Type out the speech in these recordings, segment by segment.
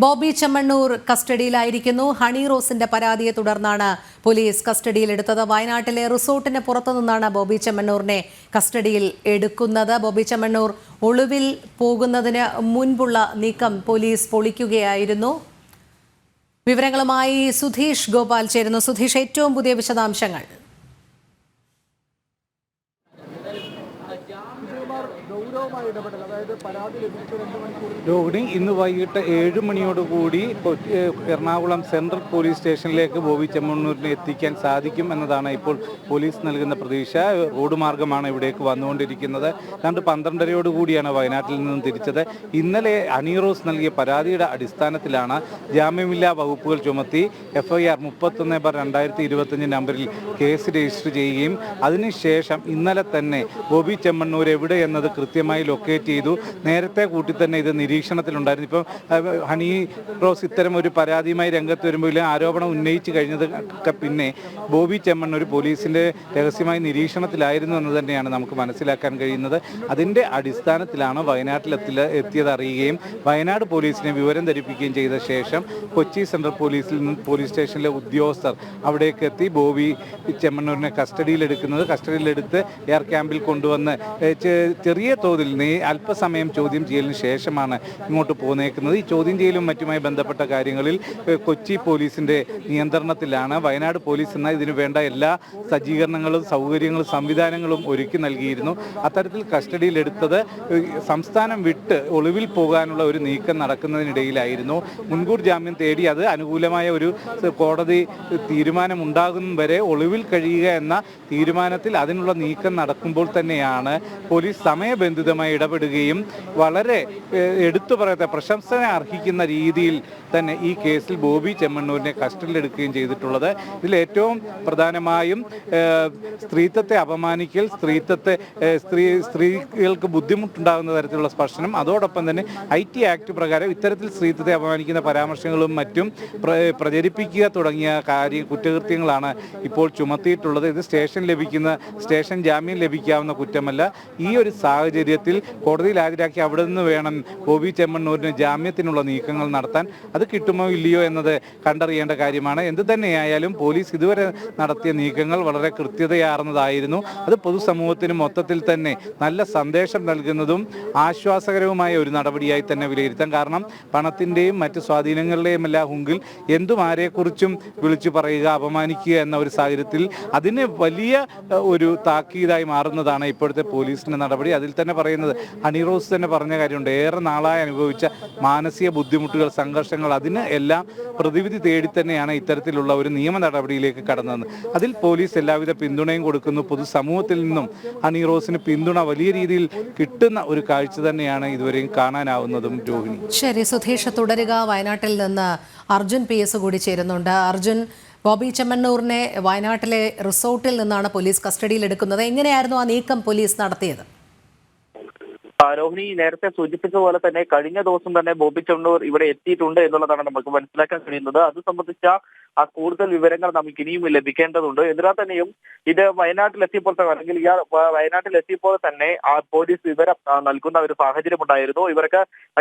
Bobby Chemmanur കസ്റ്റഡിയിലായിരിക്കുന്നു. Honey റോസിന്റെ പരാതിയെ തുടർന്നാണ് police കസ്റ്റഡിയിലെടുത്തത്. വയനാട്ടിലെ റിസോർട്ടിന് പുറത്തുനിന്നാണ് ബോബി ചെമ്മണ്ണൂരിനെ കസ്റ്റഡിയിൽ എടുക്കുന്നത്. ബോബി ചെമ്മണ്ണൂർ ഒളിവിൽ പോകുന്നതിന് മുൻപുള്ള നീക്കം പോലീസ് പൊളിക്കുകയായിരുന്നു. വിവരങ്ങളുമായി സുധീഷ് ഗോപാൽ ചേരുന്നു. സുധീഷ്, ഏറ്റവും പുതിയ വിശദാംശങ്ങൾ. രോഹിണി, ഇന്ന് വൈകിട്ട് 7 മണിയോടുകൂടി എറണാകുളം സെൻട്രൽ പോലീസ് സ്റ്റേഷനിലേക്ക് ബോബി ചെമ്മണ്ണൂരിനെ എത്തിക്കാൻ സാധിക്കും എന്നതാണ് ഇപ്പോൾ പോലീസ് നൽകുന്ന പ്രതീക്ഷ. റോഡ് മാർഗമാണ് ഇവിടേക്ക് വന്നുകൊണ്ടിരിക്കുന്നത്. ഏതാണ്ട് 12:30യോടുകൂടിയാണ് വയനാട്ടിൽ നിന്നും തിരിച്ചത്. ഇന്നലെ ഹണി റോസ് നൽകിയ പരാതിയുടെ അടിസ്ഥാനത്തിലാണ് ജാമ്യമില്ലാ വകുപ്പുകൾ ചുമത്തി FIR 31/2025 നമ്പറിൽ കേസ് രജിസ്റ്റർ ചെയ്യുകയും അതിനുശേഷം ഇന്നലെ തന്നെ ബോബി ചെമ്മണ്ണൂർ എവിടെ എന്നത് കൃത്യമായി ലൊക്കേറ്റ് ചെയ്തു. നേരത്തെ കൂട്ടി തന്നെ ഇത് നിരീക്ഷണത്തിലുണ്ടായിരുന്നു. ഇപ്പം ഹണി റോസ് ഇത്തരം ഒരു പരാതിയുമായി രംഗത്ത് വരുമ്പോൾ ആരോപണം ഉന്നയിച്ചു കഴിഞ്ഞതൊക്കെ പിന്നെ ബോബി ചെമ്മണ്ണൂർ പോലീസിൻ്റെ രഹസ്യമായി നിരീക്ഷണത്തിലായിരുന്നു എന്ന് തന്നെയാണ് നമുക്ക് മനസ്സിലാക്കാൻ കഴിയുന്നത്. അതിൻ്റെ അടിസ്ഥാനത്തിലാണ് വയനാട്ടിൽ എത്തിയത് അറിയുകയും വയനാട് പോലീസിനെ വിവരം ധരിപ്പിക്കുകയും ചെയ്ത ശേഷം കൊച്ചി സെൻട്രൽ പോലീസിൽ നിന്ന് പോലീസ് സ്റ്റേഷനിലെ ഉദ്യോഗസ്ഥർ അവിടേക്ക് എത്തി ബോബി ചെമ്മണ്ണൂരിനെ കസ്റ്റഡിയിലെടുത്ത് എയർ ക്യാമ്പിൽ കൊണ്ടുവന്ന് ചെറിയ തോതിൽ അല്പസമയം ചോദ്യം ചെയ്യലിന് ശേഷമാണ് ഇങ്ങോട്ട് പോന്നേക്കുന്നത്. ഈ ചോദ്യം ചെയ്യലും മറ്റുമായി ബന്ധപ്പെട്ട കാര്യങ്ങളിൽ കൊച്ചി പോലീസിൻ്റെ നിയന്ത്രണത്തിലാണ്. വയനാട് പോലീസ് എന്നാൽ ഇതിനു വേണ്ട എല്ലാ സജ്ജീകരണങ്ങളും സൗകര്യങ്ങളും സംവിധാനങ്ങളും ഒരുക്കി നൽകിയിരുന്നു. അത്തരത്തിൽ കസ്റ്റഡിയിലെടുത്തത് സംസ്ഥാനം വിട്ട് ഒളിവിൽ പോകാനുള്ള ഒരു നീക്കം നടക്കുന്നതിനിടയിലായിരുന്നു. മുൻകൂർ ജാമ്യം തേടി അത് അനുകൂലമായ ഒരു കോടതി തീരുമാനമുണ്ടാകും വരെ ഒളിവിൽ കഴിയുക എന്ന തീരുമാനത്തിൽ അതിനുള്ള നീക്കം നടക്കുമ്പോൾ തന്നെയാണ് പോലീസ് സമയബന്ധിതമായി ഇടപെടുകയും വളരെ എടുത്തു പറയത്തെ പ്രശംസനെ അർഹിക്കുന്ന രീതിയിൽ തന്നെ ഈ കേസിൽ ബോബി ചെമ്മണ്ണൂരിനെ കസ്റ്റഡിയിലെടുക്കുകയും ചെയ്തിട്ടുള്ളത്. ഇതിൽ ഏറ്റവും പ്രധാനമായും സ്ത്രീത്വത്തെ അപമാനിക്കൽ, സ്ത്രീകൾക്ക് ബുദ്ധിമുട്ടുണ്ടാകുന്ന തരത്തിലുള്ള സ്പർശനം, അതോടൊപ്പം തന്നെ IT ആക്ട് പ്രകാരം ഇത്തരത്തിൽ സ്ത്രീത്വത്തെ അപമാനിക്കുന്ന പരാമർശങ്ങളും മറ്റും പ്രചരിപ്പിക്കുക തുടങ്ങിയ കുറ്റകൃത്യങ്ങളാണ് ഇപ്പോൾ ചുമത്തിയിട്ടുള്ളത്. ഇത് സ്റ്റേഷൻ ജാമ്യം ലഭിക്കാവുന്ന കുറ്റമല്ല. ഈ ഒരു സാഹചര്യത്തിൽ കോടതിയിൽ ഹാജരാക്കി അവിടെ നിന്ന് വേണം ബോബി ചെമ്മണ്ണൂരിന് ജാമ്യത്തിനുള്ള നീക്കങ്ങൾ നടത്താൻ. അത് കിട്ടുമോ ഇല്ലയോ എന്നത് കണ്ടറിയേണ്ട കാര്യമാണ്. എന്ത് തന്നെയായാലും പോലീസ് ഇതുവരെ നടത്തിയ നീക്കങ്ങൾ വളരെ കൃത്യതയാർന്നതായിരുന്നു. അത് പൊതുസമൂഹത്തിന് മൊത്തത്തിൽ തന്നെ നല്ല സന്ദേശം നൽകുന്നതും ആശ്വാസകരവുമായ ഒരു നടപടിയായി തന്നെ വിലയിരുത്താം. കാരണം പണത്തിൻ്റെയും മറ്റ് സ്വാധീനങ്ങളുടെയും എല്ലാം ഹുങ്കിൽ എന്തും ആരെക്കുറിച്ചും വിളിച്ചു പറയുക, അപമാനിക്കുക എന്ന ഒരു സാഹചര്യത്തിൽ അതിന് വലിയ ഒരു താക്കീതായി മാറുന്നതാണ് ഇപ്പോഴത്തെ പോലീസിൻ്റെ നടപടി. അതിൽ തന്നെ പറയുന്നത് ഹണി റോസ് തന്നെ പറഞ്ഞ കാര്യമുണ്ട്. ഏറെ നാളായി അനുഭവിച്ച മാനസിക ബുദ്ധിമുട്ടുകൾ, സംഘർഷങ്ങൾ, അതിന് എല്ലാം പ്രതിവിധി തേടി തന്നെയാണ് ഇത്തരത്തിലുള്ള ഒരു നിയമ നടപടിയിലേക്ക് കടന്നത്. അതിൽ പോലീസ് എല്ലാവിധ പിന്തുണയും കൊടുക്കുന്നു. പൊതുസമൂഹത്തിൽ നിന്നും ഹണി റോസിന് പിന്തുണ വലിയ രീതിയിൽ കിട്ടുന്ന ഒരു കാഴ്ച തന്നെയാണ് ഇതുവരെയും കാണാനാവുന്നതും. രോഹിണി, ശരി. സുധീഷ് തുടരുക. വയനാട്ടിൽ നിന്ന് അർജുൻ PS കൂടി ചേരുന്നുണ്ട്. അർജുൻ, ബോബി ചെമ്മണ്ണൂരിനെ വയനാട്ടിലെ റിസോർട്ടിൽ നിന്നാണ് പോലീസ് കസ്റ്റഡിയിലെടുക്കുന്നത്. എങ്ങനെയായിരുന്നു ആ നീക്കം പോലീസ് നടത്തിയത്? രോഹിണി, നേരത്തെ സൂചിപ്പിച്ച പോലെ തന്നെ കഴിഞ്ഞ ദിവസം തന്നെ ബോബി ചെമ്മണ്ണൂർ ഇവിടെ എത്തിയിട്ടുണ്ട് എന്നുള്ളതാണ് നമുക്ക് മനസ്സിലാക്കാൻ കഴിയുന്നത്. അത് സംബന്ധിച്ച കൂടുതൽ വിവരങ്ങൾ നമുക്ക് ഇനിയും ലഭിക്കേണ്ടതുണ്ട്. എന്നാൽ തന്നെയും ഇത് വയനാട്ടിലെത്തിയപ്പോൾ അല്ലെങ്കിൽ വയനാട്ടിലെത്തിയപ്പോൾ തന്നെ പോലീസ് വിവരം നൽകുന്ന ഒരു സാഹചര്യം ഉണ്ടായിരുന്നു. ഇവർക്ക്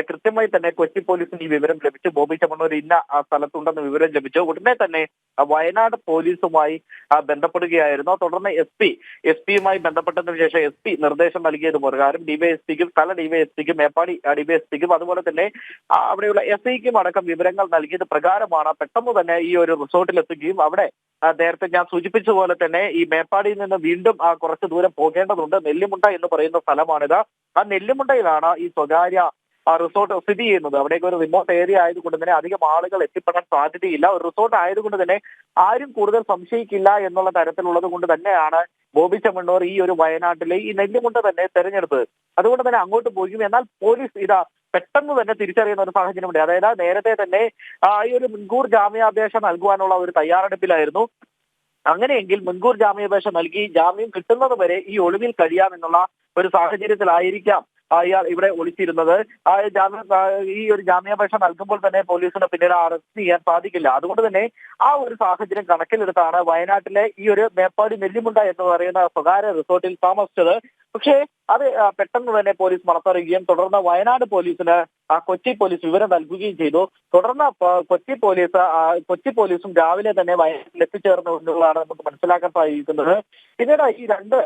കൃത്യമായി തന്നെ കൊച്ചി പോലീസിന് ഈ വിവരം ലഭിച്ചു. ബോബി ചെമ്മണ്ണൂർ ഇന്ന പ്രദേശത്തുണ്ടെന്ന് വിവരം ലഭിച്ചു. ഉടനെ തന്നെ വയനാട് പോലീസുമായി ബന്ധപ്പെടുകയായിരുന്നു. തുടർന്ന് എസ് പിയുമായി ബന്ധപ്പെട്ടതിന് ശേഷം SP നിർദ്ദേശം നൽകിയത് പ്രകാരം DYSPക്കും സ്ഥല DYSPക്കും മേപ്പാടി DYSPക്കും അതുപോലെ തന്നെ അവിടെയുള്ള SIക്കും അടക്കം വിവരങ്ങൾ നൽകിയത് പ്രകാരമാണ് പെട്ടെന്ന് തന്നെ ഈ ഒരു റിസോർട്ടിലെത്തുകയും അവിടെ നേരത്തെ ഞാൻ സൂചിപ്പിച്ച പോലെ തന്നെ ഈ മേപ്പാടിയിൽ നിന്ന് വീണ്ടും കുറച്ച് ദൂരം പോകേണ്ടതുണ്ട്. നെല്ലിമുണ്ട എന്ന് പറയുന്ന സ്ഥലമാണിത്. ആ നെല്ലിമുണ്ടയിലാണ് ഈ സ്വകാര്യ റിസോർട്ട് സ്ഥിതി ചെയ്യുന്നത്. അവിടേക്ക് ഒരു റിമോട്ട് ഏരിയ ആയതുകൊണ്ട് തന്നെ അധികം ആളുകൾ എത്തിപ്പെടാൻ സാധ്യതയില്ല. ഒരു റിസോർട്ട് ആയതുകൊണ്ട് തന്നെ ആരും കൂടുതൽ സംശയിക്കില്ല എന്നുള്ള തരത്തിലുള്ളത് കൊണ്ട് തന്നെയാണ് ബോബി ചെമ്മണ്ണൂർ ഈ ഒരു വയനാട്ടിലെ ഈ നെല്ലിമുണ്ട തന്നെ തെരഞ്ഞെടുത്തത്. അതുകൊണ്ട് തന്നെ അങ്ങോട്ട് പോകും. എന്നാൽ പോലീസ് പെട്ടെന്ന് തന്നെ തിരിച്ചറിയുന്ന ഒരു സാഹചര്യമുണ്ട്. അതായത് നേരത്തെ തന്നെ ഈ ഒരു മുൻകൂർ ജാമ്യാപേക്ഷ നൽകുവാനുള്ള ഒരു തയ്യാറെടുപ്പിലായിരുന്നു. അങ്ങനെയെങ്കിൽ മുൻകൂർ ജാമ്യാപേക്ഷ നൽകി ജാമ്യം കിട്ടുന്നത് വരെ ഈ ഒളിവിൽ കഴിയാമെന്നുള്ള ഒരു സാഹചര്യത്തിലായിരിക്കാം ഇയാൾ ഇവിടെ ഒളിച്ചിരുന്നത്. ഈ ഒരു ജാമ്യാപേക്ഷ നൽകുമ്പോൾ തന്നെ പോലീസിന് പിന്നീട് അറസ്റ്റ് ചെയ്യാൻ സാധിക്കില്ല. അതുകൊണ്ട് തന്നെ ആ ഒരു സാഹചര്യം കണക്കിലെടുത്താണ് വയനാട്ടിലെ ഈ ഒരു മേപ്പാടി നെല്ലിമുണ്ട എന്ന് പറയുന്ന സ്വകാര്യ റിസോർട്ടിൽ താമസിച്ചത്. പക്ഷേ അത് പെട്ടെന്ന് തന്നെ പോലീസ് മണത്തറിയുകയും തുടർന്ന് വയനാട് പോലീസിന് കൊച്ചി പോലീസ് വിവരം നൽകുകയും ചെയ്തു. തുടർന്ന് കൊച്ചി പോലീസും രാവിലെ തന്നെ വയനാട്ടിൽ എത്തിച്ചേർന്നു എന്നുള്ളതാണ് നമുക്ക് മനസ്സിലാക്കാൻ സാധിക്കുന്നത്. പിന്നീട് ഈ രണ്ട്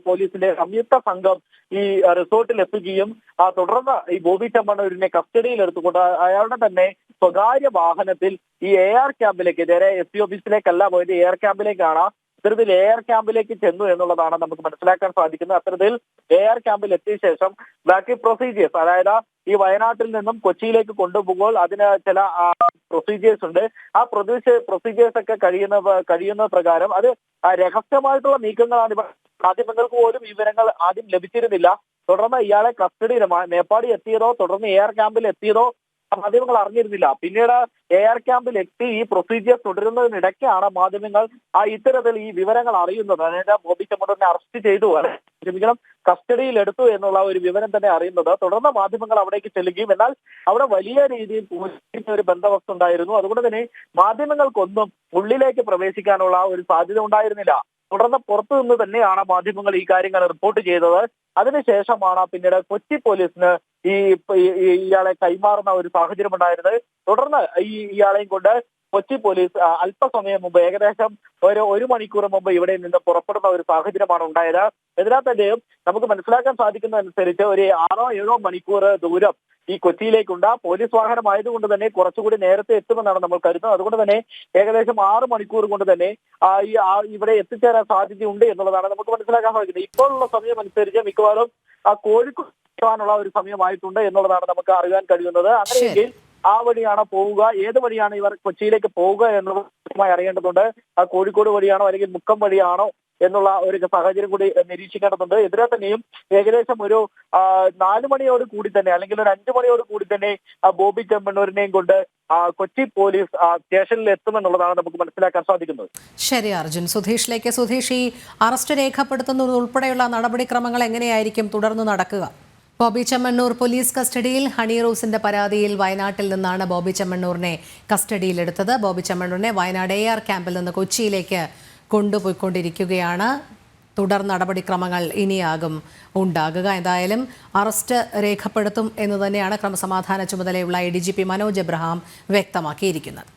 പോലീസിന്റെ സംയുക്ത സംഘം ഈ റിസോർട്ടിൽ എത്തുകയും തുടർന്ന് ഈ ബോബി ചെമ്മണ്ണൂരിനെ കസ്റ്റഡിയിൽ എടുത്തുകൊണ്ട് അയാളുടെ തന്നെ സ്വകാര്യ വാഹനത്തിൽ ഈ AR ക്യാമ്പിലേക്ക്, നേരെ SP ഓഫീസിലേക്കല്ല പോയത്, AR ക്യാമ്പിലേക്കാണ്. അത്തരത്തിൽ AR ക്യാമ്പിലേക്ക് ചെന്നു എന്നുള്ളതാണ് നമുക്ക് മനസ്സിലാക്കാൻ സാധിക്കുന്നത്. അത്തരത്തിൽ AR ക്യാമ്പിൽ എത്തിയ ശേഷം ബാക്കി പ്രൊസീജിയേഴ്സ്, അതായത് ഈ വയനാട്ടിൽ നിന്നും കൊച്ചിയിലേക്ക് കൊണ്ടുപോകുമ്പോൾ അതിന് ചില പ്രൊസീജിയേഴ്സ് ഉണ്ട്. ആ പ്രൊസീജിയേഴ്സ് ഒക്കെ കഴിയുന്ന പ്രകാരം അത് രഹസ്യമായിട്ടുള്ള നീക്കങ്ങളാണ്. മാധ്യമങ്ങൾക്ക് പോലും വിവരങ്ങൾ ആദ്യം ലഭിച്ചിരുന്നില്ല. തുടർന്ന് ഇയാളെ കസ്റ്റഡിയിൽ മേപ്പാടി എത്തിയതോ തുടർന്ന് AR ക്യാമ്പിൽ എത്തിയതോ മാധ്യമങ്ങൾ അറിഞ്ഞിരുന്നില്ല. പിന്നീട് AR ക്യാമ്പിൽ എത്തി ഈ പ്രൊസീജിയർ തുടരുന്നതിനിടയ്ക്കാണ് മാധ്യമങ്ങൾ ഇത്തരത്തിൽ ഈ വിവരങ്ങൾ അറിയുന്നത്. അതായത് ബോബി ചെമ്മണ്ണൂരിനെ അറസ്റ്റ് ചെയ്തു, കസ്റ്റഡിയിൽ എടുത്തു എന്നുള്ള ഒരു വിവരം തന്നെ അറിയുന്നത്. തുടർന്ന് മാധ്യമങ്ങൾ അവിടേക്ക് ചെല്ലുകയും, എന്നാൽ അവിടെ വലിയ രീതിയിൽ പോലീസിന് ഒരു ബന്ധവസ്തു ഉണ്ടായിരുന്നു. അതുകൊണ്ട് തന്നെ മാധ്യമങ്ങൾക്കൊന്നും ഉള്ളിലേക്ക് പ്രവേശിക്കാനുള്ള ഒരു സാധ്യത ഉണ്ടായിരുന്നില്ല. തുടർന്ന് പുറത്തു നിന്ന് തന്നെയാണ് മാധ്യമങ്ങൾ ഈ കാര്യങ്ങൾ റിപ്പോർട്ട് ചെയ്തത്. അതിനുശേഷമാണ് പിന്നീട് കൊച്ചി പോലീസിന് ഇയാളെ കൈമാറുന്ന ഒരു സാഹചര്യം ഉണ്ടായിരുന്നത്. തുടർന്ന് ഇയാളെയും കൊണ്ട് കൊച്ചി പോലീസ് അല്പസമയം മുമ്പ്, ഏകദേശം ഒരു മണിക്കൂർ മുമ്പ് ഇവിടെ നിന്ന് പുറപ്പെടുന്ന ഒരു സാഹചര്യമാണ് ഉണ്ടായത്. അതിനാൽ തന്നെയും നമുക്ക് മനസ്സിലാക്കാൻ സാധിക്കുന്നതനുസരിച്ച് ഒരു 6-7 മണിക്കൂർ ദൂരം ഈ കൊച്ചിയിലേക്കുണ്ട്. പോലീസ് വാഹനമായതുകൊണ്ട് തന്നെ കുറച്ചുകൂടി നേരത്തെ എത്തുമെന്നാണ് നമ്മൾ കരുതുന്നത്. അതുകൊണ്ട് തന്നെ ഏകദേശം 6 മണിക്കൂർ കൊണ്ട് തന്നെ ഇവിടെ എത്തിച്ചേരാൻ സാധ്യതയുണ്ട് എന്നുള്ളതാണ് നമുക്ക് മനസ്സിലാക്കാൻ സാധിക്കുന്നത്. ഇപ്പോഴുള്ള സമയം അനുസരിച്ച് മിക്കവാറും കോഴിക്കോട് എത്താനുള്ള ഒരു സമയമായിട്ടുണ്ട് എന്നുള്ളതാണ് നമുക്ക് അറിയാൻ കഴിയുന്നത്. അങ്ങനെയെങ്കിൽ ആ വഴിയാണോ പോവുക, ഏത് വഴിയാണ് ഇവർ കൊച്ചിയിലേക്ക് പോവുക എന്നുള്ളത് അറിയേണ്ടതുണ്ട്. കോഴിക്കോട് വഴിയാണോ അല്ലെങ്കിൽ മുക്കം വഴിയാണോ എന്നുള്ള ഒരു സാഹചര്യം കൂടി നിരീക്ഷിക്കേണ്ടതുണ്ട്. ഇതിനെ തന്നെയും ഏകദേശം ഒരു 4 മണിയോട് കൂടി തന്നെ, അല്ലെങ്കിൽ ഒരു 5 മണിയോട് കൂടി തന്നെ ബോബി ചെമ്മണ്ണൂരിനെയും കൊണ്ട് കൊച്ചി പോലീസ് സ്റ്റേഷനിൽ എത്തുമെന്നുള്ളതാണ് നമുക്ക് മനസ്സിലാക്കാൻ സാധിക്കുന്നത്. ശരി അർജുൻ. സുധീഷിലേക്ക്. സുധീഷ്, ഈ അറസ്റ്റ് രേഖപ്പെടുത്തുന്നത് ഉൾപ്പെടെയുള്ള നടപടിക്രമങ്ങൾ എങ്ങനെയായിരിക്കും തുടർന്ന് നടക്കുക? ബോബി ചെമ്മണ്ണൂർ പോലീസ് കസ്റ്റഡിയിൽ. ഹണി റോസിന്റെ പരാതിയിൽ വയനാട്ടിൽ നിന്നാണ് ബോബി ചെമ്മണ്ണൂരിനെ കസ്റ്റഡിയിലെടുത്തത്. ബോബി ചെമ്മണ്ണൂരിനെ വയനാട് AR ക്യാമ്പിൽ നിന്ന് കൊച്ചിയിലേക്ക് കൊണ്ടുപോയിക്കൊണ്ടിരിക്കുകയാണ്. തുടർ നടപടിക്രമങ്ങൾ ഇനിയാകും ഉണ്ടാകുക. എന്തായാലും അറസ്റ്റ് രേഖപ്പെടുത്തും എന്ന് തന്നെയാണ് ക്രമസമാധാന ചുമതലയുള്ള ADGP മനോജ് എബ്രഹാം വ്യക്തമാക്കിയിരിക്കുന്നത്.